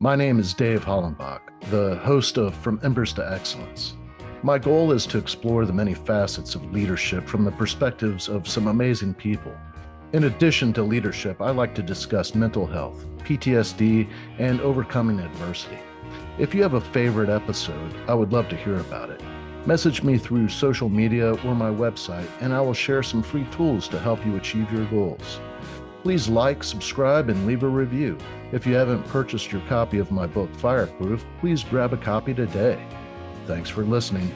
My name is Dave Hollenbach, the host of From Embers to Excellence. My goal is to explore the many facets of leadership from the perspectives of some amazing people. In addition to leadership, I like to discuss mental health, PTSD, and overcoming adversity. If you have a favorite episode, I would love to hear about it. Message me through social media or my website, and I will share some free tools to help you achieve your goals. Please like, subscribe, and leave a review. If you haven't purchased your copy of my book, Fireproof, please grab a copy today. Thanks for listening.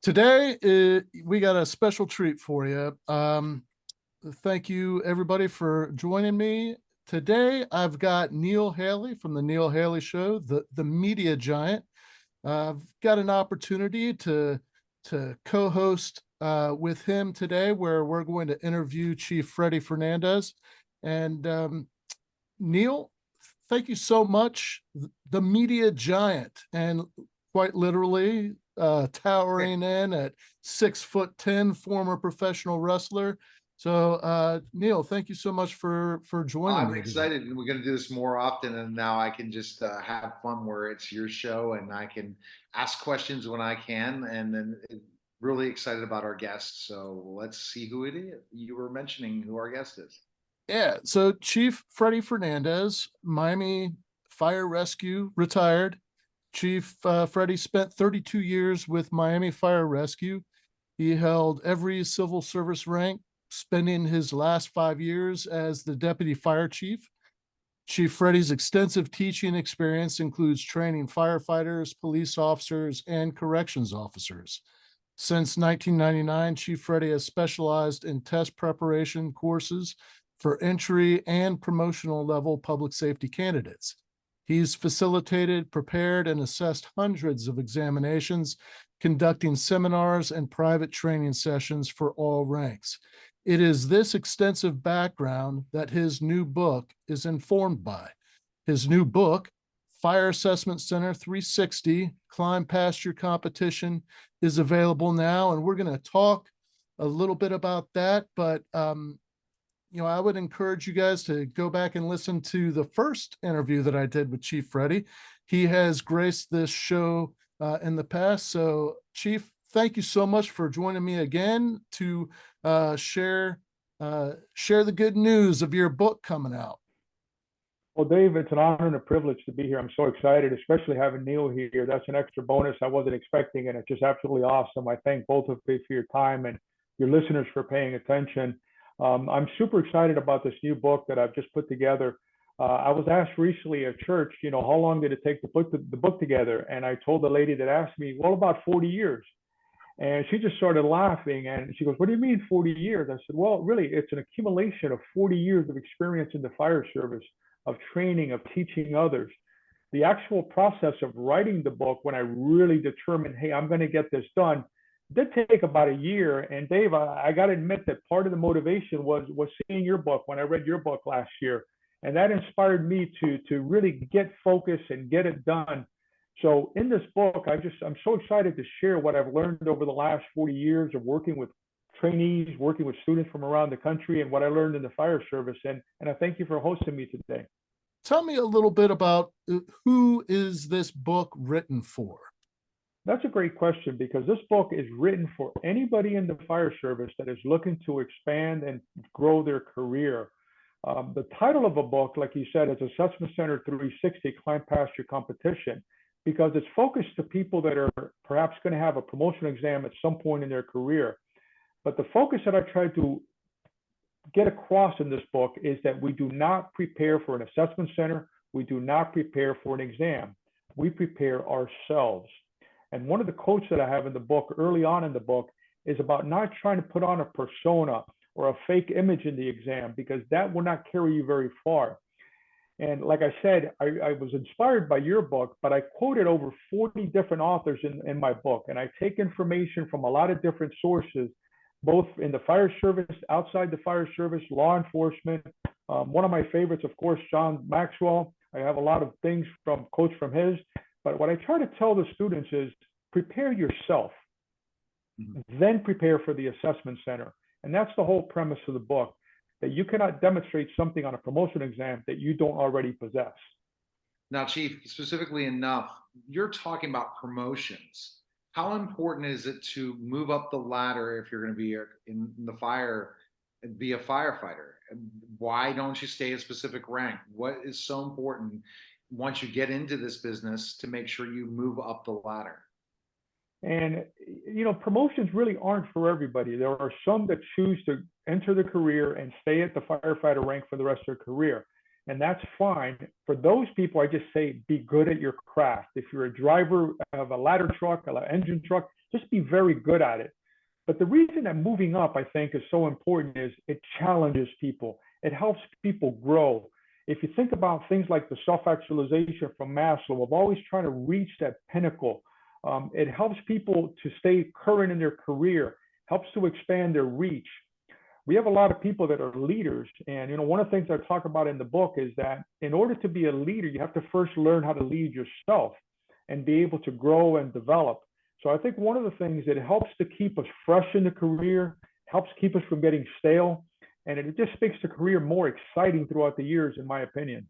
Today, we got a special treat for you. Thank you, everybody, for joining me. Today, I've got Neil Haley from The Neil Haley Show, the media giant. I've got an opportunity to co-host with him today, where we're going to interview Chief Freddie Fernandez. And Neil, thank you so much. The media giant, and quite literally towering in at 6'10", former professional wrestler. So Neil, thank you so much for joining me. I'm excited, and we're going to do this more often. And now I can just have fun where it's your show, and I can ask questions when I can. And then really excited about our guest. So let's see who it is. You were mentioning who our guest is. Yeah, so Chief Freddie Fernandez, Miami Fire Rescue, retired. Chief Freddie spent 32 years with Miami Fire Rescue. He held every civil service rank, spending his last 5 years as the deputy fire chief. Chief Freddie's extensive teaching experience includes training firefighters, police officers, and corrections officers. Since 1999, Chief Freddie has specialized in test preparation courses for entry and promotional level public safety candidates. He's facilitated, prepared, and assessed hundreds of examinations, conducting seminars and private training sessions for all ranks. It is this extensive background that his new book is informed by. His new book, Fire Assessment Center 360, Climb Past Your Competition, is available now, and we're going to talk a little bit about that. But I would encourage you guys to go back and listen to the first interview that I did with Chief Freddie. He has graced this show in the past. So, Chief, thank you so much for joining me again to share the good news of your book coming out. Well, Dave, it's an honor and a privilege to be here. I'm so excited, especially having Neil here. That's an extra bonus I wasn't expecting, and it's just absolutely awesome. I thank both of you for your time and your listeners for paying attention. I'm super excited about this new book that I've just put together. I was asked recently at church, how long did it take to put the book together? And I told the lady that asked me, well, about 40 years. And she just started laughing, and she goes, what do you mean 40 years? I said, well, really, it's an accumulation of 40 years of experience in the fire service, of training, of teaching others. The actual process of writing the book, when I really determined, hey, I'm going to get this done, did take about a year. And Dave, I got to admit that part of the motivation was seeing your book when I read your book last year. And that inspired me to really get focused and get it done. So in this book, I'm so excited to share what I've learned over the last 40 years of working with trainees, working with students from around the country, and what I learned in the fire service. And I thank you for hosting me today. Tell me a little bit about who is this book written for? That's a great question, because this book is written for anybody in the fire service that is looking to expand and grow their career. The title of a book, like you said, is Assessment Center 360, Climb Past Your Competition, because it's focused to people that are perhaps going to have a promotional exam at some point in their career. But the focus that I tried to get across in this book is that we do not prepare for an assessment center. We do not prepare for an exam. We prepare ourselves. And one of the quotes that I have in the book, early on in the book, is about not trying to put on a persona or a fake image in the exam, because that will not carry you very far. And like I said, I was inspired by your book, but I quoted over 40 different authors in my book. And I take information from a lot of different sources, both in the fire service, outside the fire service, law enforcement. One of my favorites, of course, John Maxwell. I have a lot of things from quotes from his. But what I try to tell the students is prepare yourself, then prepare for the assessment center. And that's the whole premise of the book, that you cannot demonstrate something on a promotion exam that you don't already possess. Now, Chief, specifically enough, you're talking about promotions. How important is it to move up the ladder if you're going to be in the fire and be a firefighter? And why don't you stay a specific rank? What is so important once you get into this business to make sure you move up the ladder? And promotions really aren't for everybody. There are some that choose to enter the career and stay at the firefighter rank for the rest of their career. And that's fine. For those people, I just say be good at your craft. If you're a driver of a ladder truck, an engine truck, just be very good at it. But the reason that moving up, I think, is so important is it challenges people. It helps people grow. If you think about things like the self-actualization from Maslow, of always trying to reach that pinnacle, it helps people to stay current in their career, helps to expand their reach. We have a lot of people that are leaders, and one of the things I talk about in the book is that in order to be a leader, you have to first learn how to lead yourself and be able to grow and develop. So I think one of the things that helps to keep us fresh in the career, helps keep us from getting stale, and it just makes the career more exciting throughout the years, in my opinion.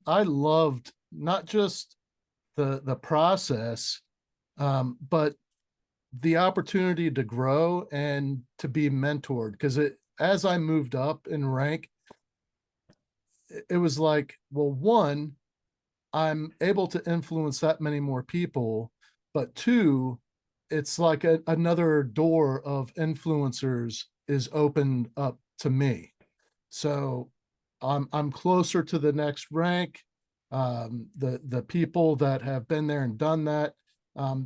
I loved not just the process, but the opportunity to grow and to be mentored. Because as I moved up in rank, it was like, well, one, I'm able to influence that many more people, but two, it's like another door of influencers is opened up to me. So I'm closer to the next rank. The people that have been there and done that,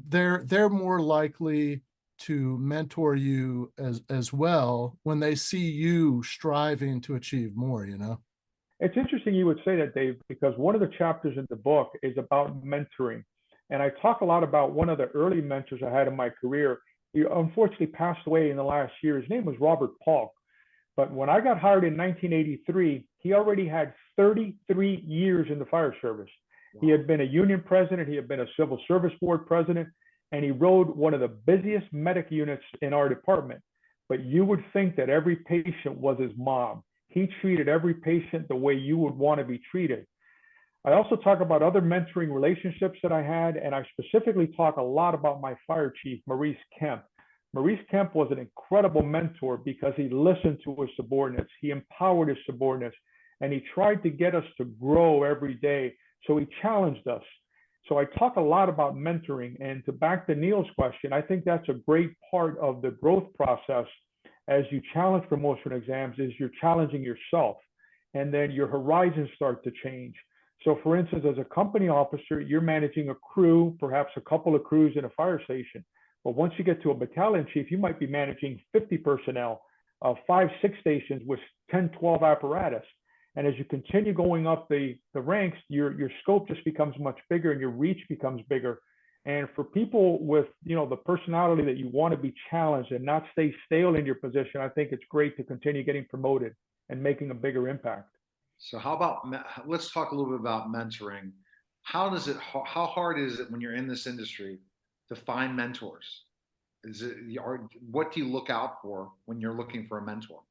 they're more likely to mentor you as well when they see you striving to achieve more, you know? It's interesting you would say that, Dave, because one of the chapters in the book is about mentoring. And I talk a lot about one of the early mentors I had in my career. He unfortunately passed away in the last year. His name was Robert Paul. But when I got hired in 1983, he already had 33 years in the fire service. He had been a union president, he had been a civil service board president, and he rode one of the busiest medic units in our department. But you would think that every patient was his mom. He treated every patient the way you would want to be treated. I also talk about other mentoring relationships that I had, and I specifically talk a lot about my fire chief, Maurice Kemp. Maurice Kemp was an incredible mentor because he listened to his subordinates, he empowered his subordinates, and he tried to get us to grow every day. So he challenged us. So I talk a lot about mentoring. And to back to Neil's question, I think that's a great part of the growth process as you challenge promotion exams is you're challenging yourself. And then your horizons start to change. So for instance, as a company officer, you're managing a crew, perhaps a couple of crews in a fire station. But once you get to a battalion chief, you might be managing 50 personnel, 5, 6 stations with 10, 12 apparatus. And as you continue going up the ranks, your scope just becomes much bigger and your reach becomes bigger. And for people with the personality that you want to be challenged and not stay stale in your position, I think it's great to continue getting promoted and making a bigger impact. So how about let's talk a little bit about mentoring. How hard is it when you're in this industry to find mentors? What do you look out for when you're looking for a mentor?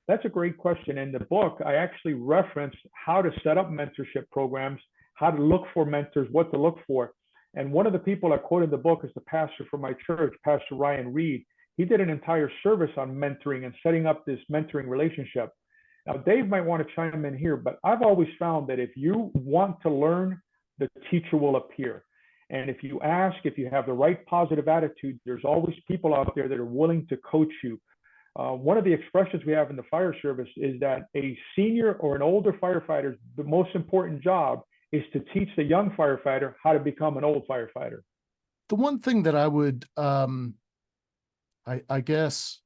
That's a great question. In the book, I actually reference how to set up mentorship programs, how to look for mentors, what to look for. And one of the people I quote in the book is the pastor from my church, Pastor Ryan Reed. He did an entire service on mentoring and setting up this mentoring relationship. Now, Dave might want to chime in here, but I've always found that if you want to learn, the teacher will appear. And if you ask, if you have the right positive attitude, there's always people out there that are willing to coach you. One of the expressions we have in the fire service is that a senior or an older firefighter, the most important job is to teach the young firefighter how to become an old firefighter. The one thing that I would, I guess,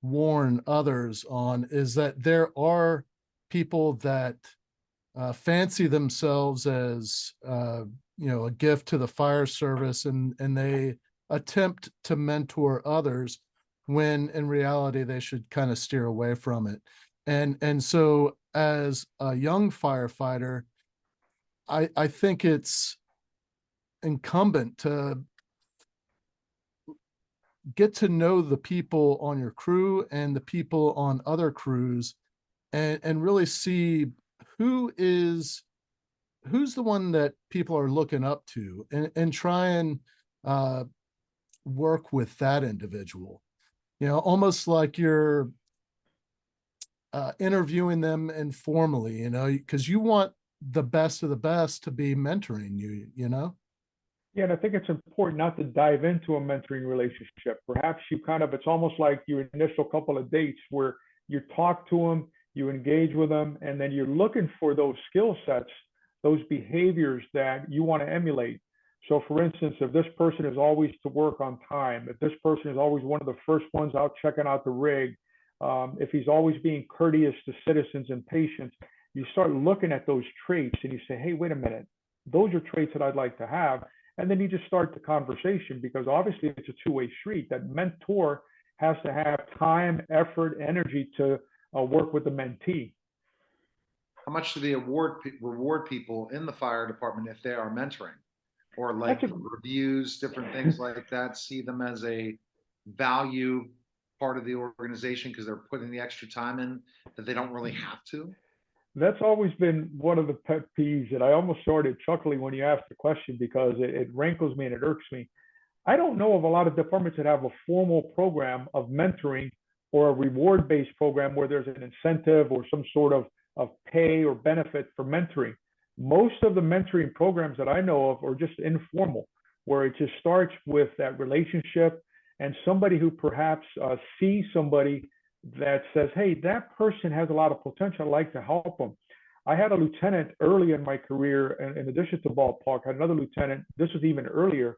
warn others on is that there are people that fancy themselves as a gift to the fire service, and they attempt to mentor others when in reality they should kind of steer away from it. And so as a young firefighter, I think it's incumbent to get to know the people on your crew and the people on other crews, and really see who who's the one that people are looking up to, and try and uh, work with that individual, almost like you're interviewing them informally, because you want the best of the best to be mentoring you. Yeah, and I think it's important not to dive into a mentoring relationship. Perhaps you kind of, it's almost like your initial couple of dates where you talk to them, you engage with them, and then you're looking for those skill sets, those behaviors that you want to emulate. So, for instance, if this person is always to work on time, if this person is always one of the first ones out checking out the rig, if he's always being courteous to citizens and patients, you start looking at those traits and you say, hey, wait a minute, those are traits that I'd like to have. And then you just start the conversation, because obviously it's a two-way street. That mentor has to have time, effort, energy to work with the mentee. How much do they reward people in the fire department if they are mentoring, or like That's a reviews, different things like that? See them as a value part of the organization because they're putting the extra time in that they don't really have to. That's always been one of the pet peeves, and I almost started chuckling when you asked the question, because it rankles me and it irks me. I don't know of a lot of departments that have a formal program of mentoring or a reward-based program where there's an incentive or some sort of pay or benefit for mentoring. Most of the mentoring programs that I know of are just informal, where it just starts with that relationship and somebody who perhaps sees somebody that says, hey, that person has a lot of potential. I'd like to help them. I had a lieutenant early in my career, and in addition to ballpark, I had another lieutenant. This was even earlier.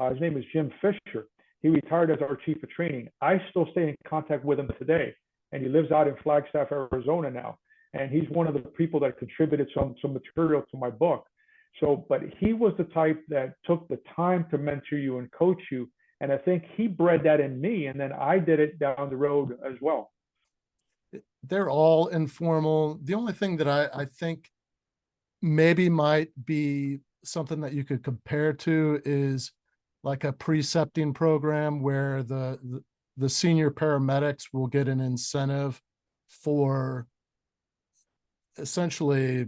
His name is Jim Fisher. He retired as our chief of training. I still stay in contact with him today, and he lives out in Flagstaff, Arizona now. And he's one of the people that contributed some material to my book. So, but he was the type that took the time to mentor you and coach you. And I think he bred that in me, and then I did it down the road as well. They're all informal. The only thing that I think maybe might be something that you could compare to is like a precepting program where the senior paramedics will get an incentive for essentially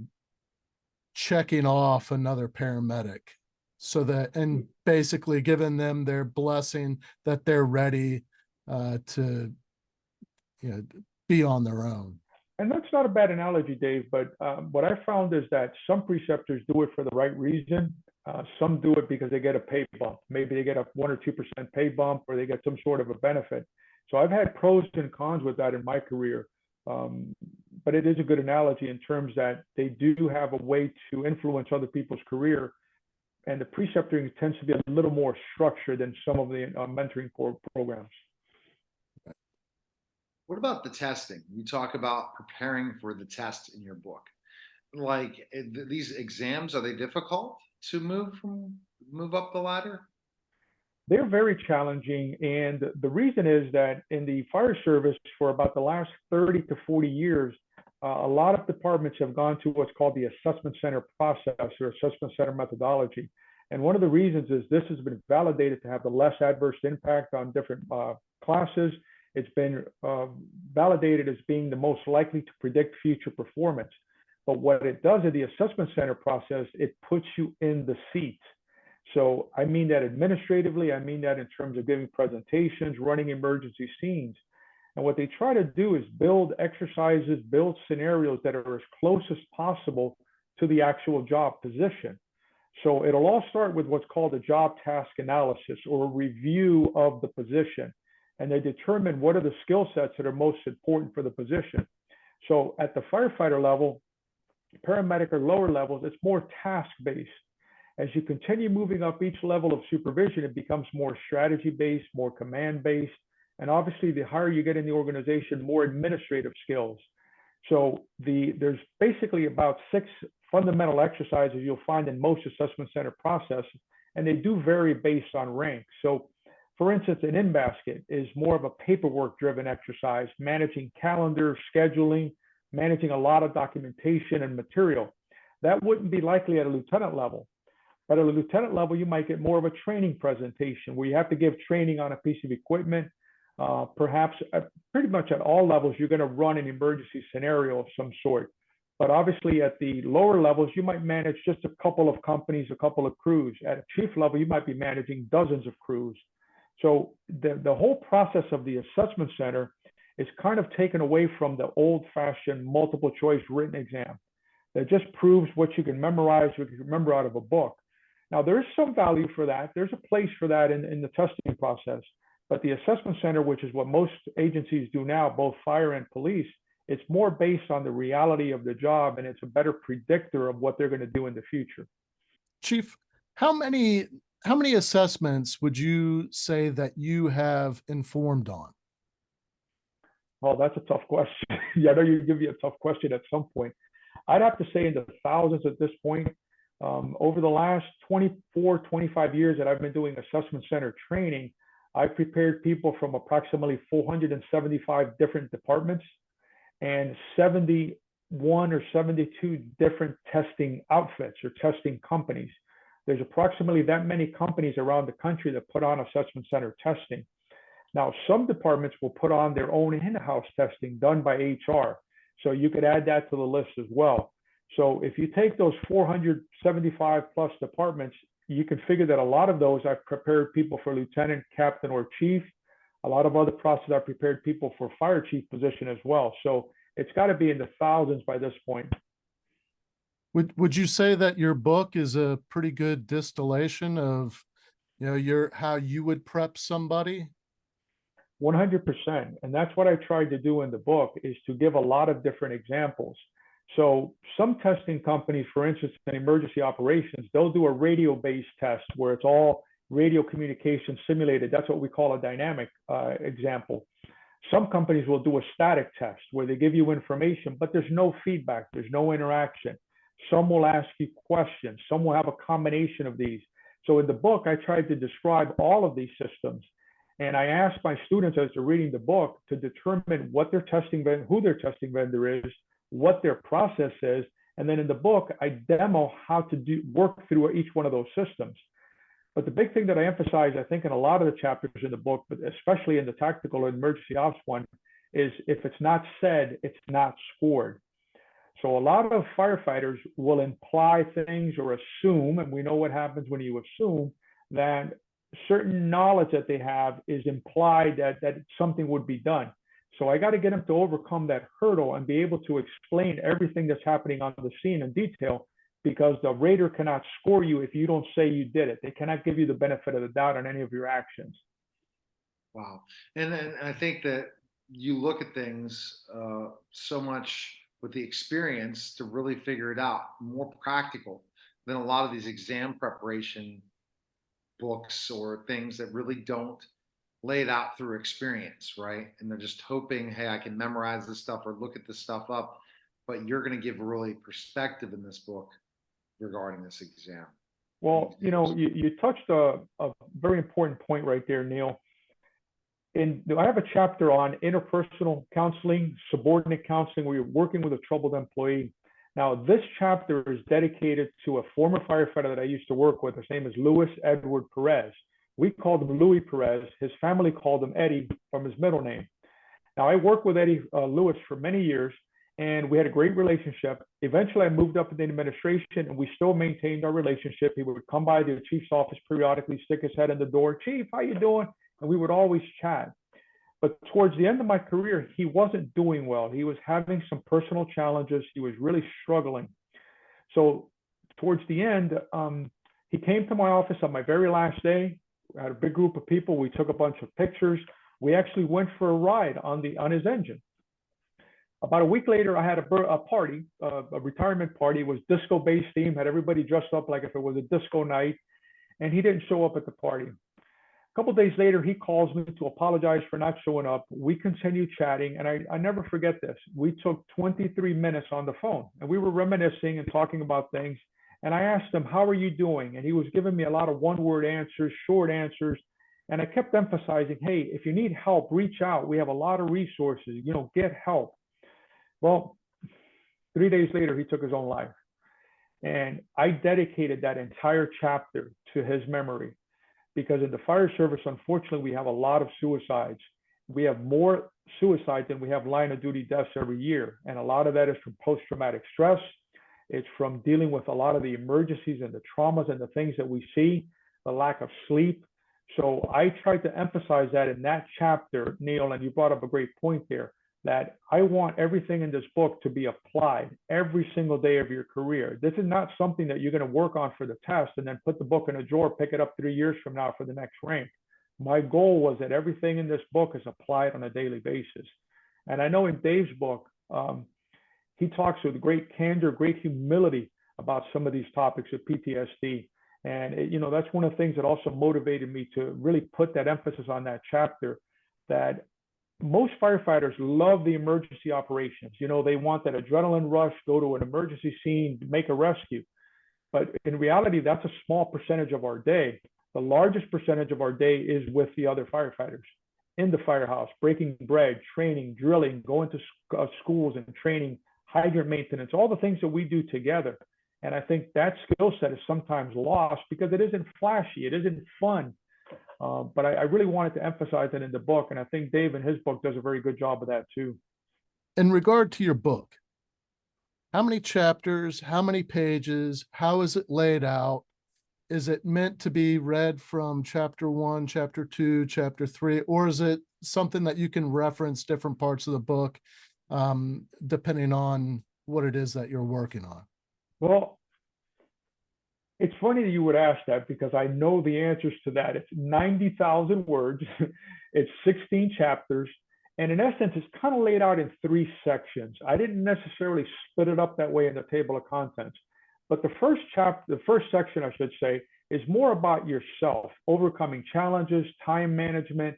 checking off another paramedic, so that, and basically giving them their blessing that they're ready to be on their own. And that's not a bad analogy, Dave, but what I found is that some preceptors do it for the right reason. Some do it because they get a pay bump. Maybe they get a 1 or 2% pay bump, or they get some sort of a benefit. So I've had pros and cons with that in my career. But it is a good analogy in terms that they do have a way to influence other people's career. And the preceptoring tends to be a little more structured than some of the mentoring programs. What about the testing? You talk about preparing for the test in your book. Like these exams, are they difficult to move up the ladder? They're very challenging. And the reason is that in the fire service, for about the last 30 to 40 years, a lot of departments have gone to what's called the assessment center process or assessment center methodology. And one of the reasons is this has been validated to have the less adverse impact on different classes. It's been validated as being the most likely to predict future performance. But what it does in the assessment center process, it puts you in the seat. So I mean that administratively, I mean that in terms of giving presentations, running emergency scenes. And what they try to do is build exercises, build scenarios that are as close as possible to the actual job position. So it'll all start with what's called a job task analysis or a review of the position. And they determine what are the skill sets that are most important for the position. So at the firefighter level, paramedic or lower levels, it's more task-based. As you continue moving up each level of supervision, it becomes more strategy-based, more command-based. And obviously, the higher you get in the organization, more administrative skills. So there's basically about 6 fundamental exercises you'll find in most assessment center processes, and they do vary based on rank. So for instance, an in-basket is more of a paperwork-driven exercise, managing calendar, scheduling, managing a lot of documentation and material. That wouldn't be likely at a lieutenant level. But at a lieutenant level, you might get more of a training presentation where you have to give training on a piece of equipment. Perhaps pretty much at all levels, you're going to run an emergency scenario of some sort. But obviously at the lower levels, you might manage just a couple of companies, a couple of crews. At a chief level, you might be managing dozens of crews. So the whole process of the assessment center is kind of taken away from the old fashioned multiple choice written exam that just proves what you can memorize, what you can remember out of a book. Now, there's some value for that. There's a place for that in the testing process. But the assessment center, which is what most agencies do now, both fire and police, it's more based on the reality of the job, and it's a better predictor of what they're going to do in the future. Chief, how many assessments would you say that you have informed on? Well, that's a tough question. Yeah, I know you give me a tough question at some point. I'd have to say in the thousands at this point. Over the last 24, 25 years that I've been doing assessment center training, I've prepared people from approximately 475 different departments and 71 or 72 different testing outfits or testing companies. There's approximately that many companies around the country that put on assessment center testing. Now, some departments will put on their own in-house testing done by HR. So you could add that to the list as well. So if you take those 475 plus departments, you can figure that a lot of those I've prepared people for lieutenant, captain, or chief. A lot of other processes I've prepared people for fire chief position as well. So it's got to be in the thousands by this point. Would you say that your book is a pretty good distillation of, how you would prep somebody? 100%. And that's what I tried to do in the book, is to give a lot of different examples. So some testing companies, for instance, in emergency operations, they'll do a radio-based test where it's all radio communication simulated. That's what we call a dynamic example. Some companies will do a static test where they give you information, but there's no feedback, there's no interaction. Some will ask you questions. Some will have a combination of these. So in the book, I tried to describe all of these systems. And I asked my students as they're reading the book to determine what their testing vendor, who their testing vendor is, what their process is. And then in the book, I demo how to work through each one of those systems. But the big thing that I emphasize, I think, in a lot of the chapters in the book, but especially in the tactical and emergency ops one, is if it's not said, it's not scored. So a lot of firefighters will imply things or assume, and we know what happens when you assume, that certain knowledge that they have is implied that something would be done. So I got to get them to overcome that hurdle and be able to explain everything that's happening on the scene in detail, because the rater cannot score you if you don't say you did it. They cannot give you the benefit of the doubt on any of your actions. Wow. And I think that you look at things so much with the experience to really figure it out, more practical than a lot of these exam preparation books or things that really don't lay it out through experience, right? And they're just hoping, hey, I can memorize this stuff or look at this stuff up. But you're going to give really perspective in this book regarding this exam. Well, you touched a very important point right there, Neil. I have a chapter on interpersonal counseling, subordinate counseling, where you're working with a troubled employee. Now, this chapter is dedicated to a former firefighter that I used to work with. His name is Luis Edward Perez. We called him Louis Perez. His family called him Eddie from his middle name. Now, I worked with Eddie Lewis for many years, and we had a great relationship. Eventually, I moved up in the administration, and we still maintained our relationship. He would come by the chief's office periodically, stick his head in the door. Chief, how you doing? And we would always chat. But towards the end of my career, he wasn't doing well. He was having some personal challenges. He was really struggling. So towards the end, he came to my office on my very last day. We had a big group of people. We took a bunch of pictures. We actually went for a ride on his engine. About a week later, I had a party, a retirement party. It was disco-based theme, had everybody dressed up like if it was a disco night, and he didn't show up at the party. A couple of days later, he calls me to apologize for not showing up. We continued chatting, and I never forget this. We took 23 minutes on the phone, and we were reminiscing and talking about things. And I asked him, how are you doing? And he was giving me a lot of one-word answers, short answers. And I kept emphasizing, hey, if you need help, reach out. We have a lot of resources, get help. Well, 3 days later, he took his own life. And I dedicated that entire chapter to his memory, because in the fire service, unfortunately, we have a lot of suicides. we have more suicides than we have line of duty deaths every year. And a lot of that is from post-traumatic stress. It's from dealing with a lot of the emergencies and the traumas and the things that we see, the lack of sleep. So I tried to emphasize that in that chapter, Neil, and you brought up a great point there, that I want everything in this book to be applied every single day of your career. This is not something that you're going to work on for the test and then put the book in a drawer, pick it up 3 years from now for the next rank. My goal was that everything in this book is applied on a daily basis. And I know in Dave's book, he talks with great candor, great humility about some of these topics of PTSD. And that's one of the things that also motivated me to really put that emphasis on that chapter, that most firefighters love the emergency operations. They want that adrenaline rush, go to an emergency scene, make a rescue. But in reality, that's a small percentage of our day. The largest percentage of our day is with the other firefighters in the firehouse, breaking bread, training, drilling, going to schools and training, hydrant maintenance, all the things that we do together. And I think that skill set is sometimes lost because it isn't flashy, it isn't fun. But I really wanted to emphasize that in the book. And I think Dave in his book does a very good job of that too. In regard to your book, how many chapters, how many pages, how is it laid out? Is it meant to be read from chapter 1, chapter 2, chapter 3, or is it something that you can reference different parts of the book, depending on what it is that you're working on? Well, it's funny that you would ask that because I know the answers to that. It's 90,000 words. It's 16 chapters. And in essence, it's kind of laid out in 3 sections. I didn't necessarily split it up that way in the table of contents. But the first section, I should say, is more about yourself, overcoming challenges, time management,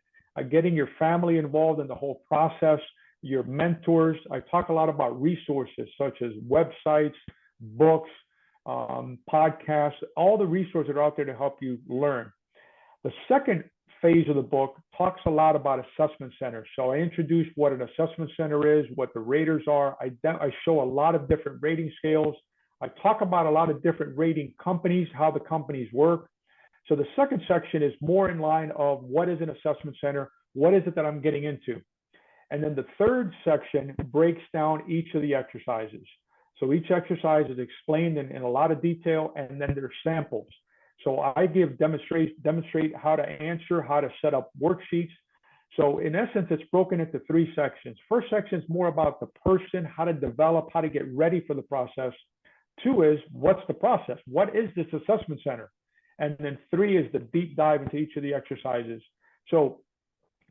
getting your family involved in the whole process, your mentors. I talk a lot about resources such as websites, books, podcasts, all the resources that are out there to help you learn. The second phase of the book talks a lot about assessment centers. So I introduce what an assessment center is, what the raters are. I show a lot of different rating scales. I talk about a lot of different rating companies, how the companies work. So the second section is more in line of what is an assessment center, what is it that I'm getting into. And then the third section breaks down each of the exercises. So each exercise is explained in a lot of detail, and then there's samples. So I demonstrate how to answer, how to set up worksheets. So in essence, it's broken into 3 sections. First section is more about the person, how to develop, how to get ready for the process. 2 is what's the process? What is this assessment center? And then 3 is the deep dive into each of the exercises. So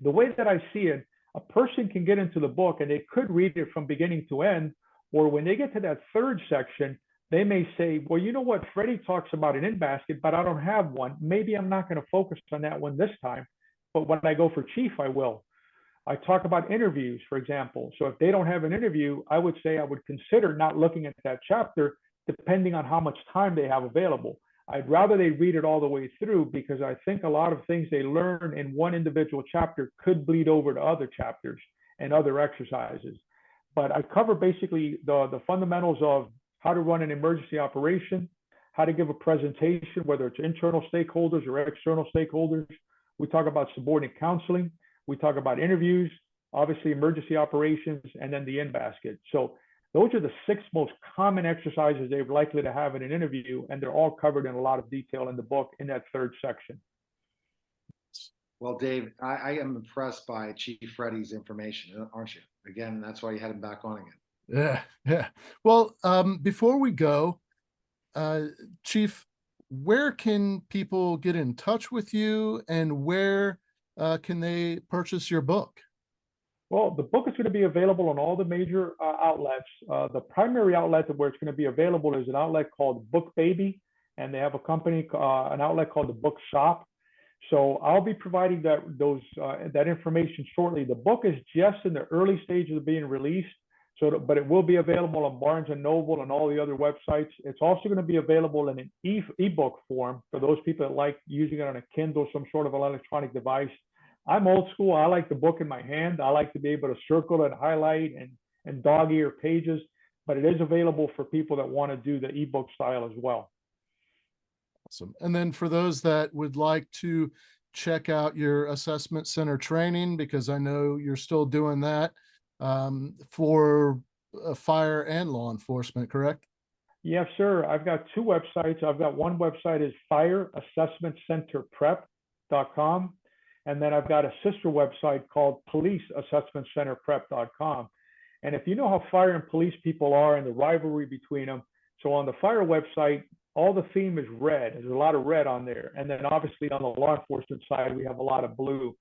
the way that I see it, a person can get into the book and they could read it from beginning to end, or when they get to that third section, they may say, well, you know what, Freddie talks about an in-basket, but I don't have one. Maybe I'm not going to focus on that one this time, but when I go for Chief, I will. I talk about interviews, for example. So if they don't have an interview, I would say I would consider not looking at that chapter depending on how much time they have available. I'd rather they read it all the way through because I think a lot of things they learn in one individual chapter could bleed over to other chapters and other exercises. But I cover basically the fundamentals of how to run an emergency operation, how to give a presentation, whether it's internal stakeholders or external stakeholders. We talk about subordinate counseling. We talk about interviews, obviously emergency operations, and then the in-basket. So those are the 6 most common exercises they're likely to have in an interview, and they're all covered in a lot of detail in the book in that third section. Well, Dave, I am impressed by Chief Freddie's information, aren't you? Again, that's why you had him back on again. Yeah. Well, before we go, Chief, where can people get in touch with you, and where can they purchase your book? Well, the book is going to be available on all the major outlets. The primary outlet where it's going to be available is an outlet called Book Baby, and they have an outlet called the Book Shop. So I'll be providing that information shortly. The book is just in the early stages of being released, but it will be available on Barnes & Noble and all the other websites. It's also going to be available in an ebook form for those people that like using it on a Kindle, some sort of electronic device. I'm old school. I like the book in my hand. I like to be able to circle and highlight and dog-ear pages, but it is available for people that want to do the ebook style as well. Awesome. And then for those that would like to check out your assessment center training, because I know you're still doing that for fire and law enforcement, correct? Yes, sir. I've got two websites. I've got one website is fireassessmentcenterprep.com. And then I've got a sister website called policeassessmentcenterprep.com. And if you know how fire and police people are and the rivalry between them, so on the fire website, all the theme is red. There's a lot of red on there. And then obviously on the law enforcement side, we have a lot of blue.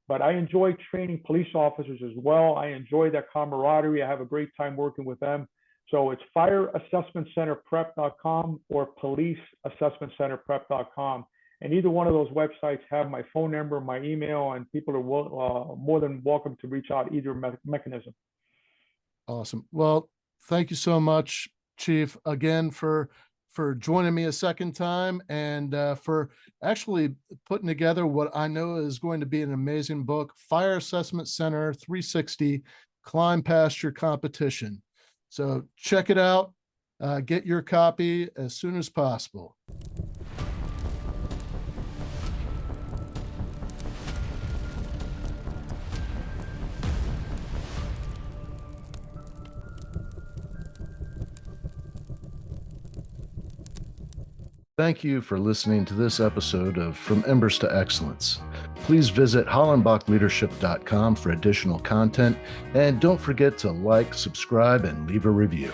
But I enjoy training police officers as well. I enjoy that camaraderie. I have a great time working with them. So it's fireassessmentcenterprep.com or policeassessmentcenterprep.com. And either one of those websites have my phone number, my email, and people are more than welcome to reach out either mechanism. Awesome. Well, thank you so much, Chief, again for joining me a second time, and for actually putting together what I know is going to be an amazing book, Fire Assessment Center 360, Climb Past Your Competition. So check it out. Get your copy as soon as possible. Thank you for listening to this episode of From Embers to Excellence. Please visit hollenbachleadership.com for additional content, and don't forget to like, subscribe, and leave a review.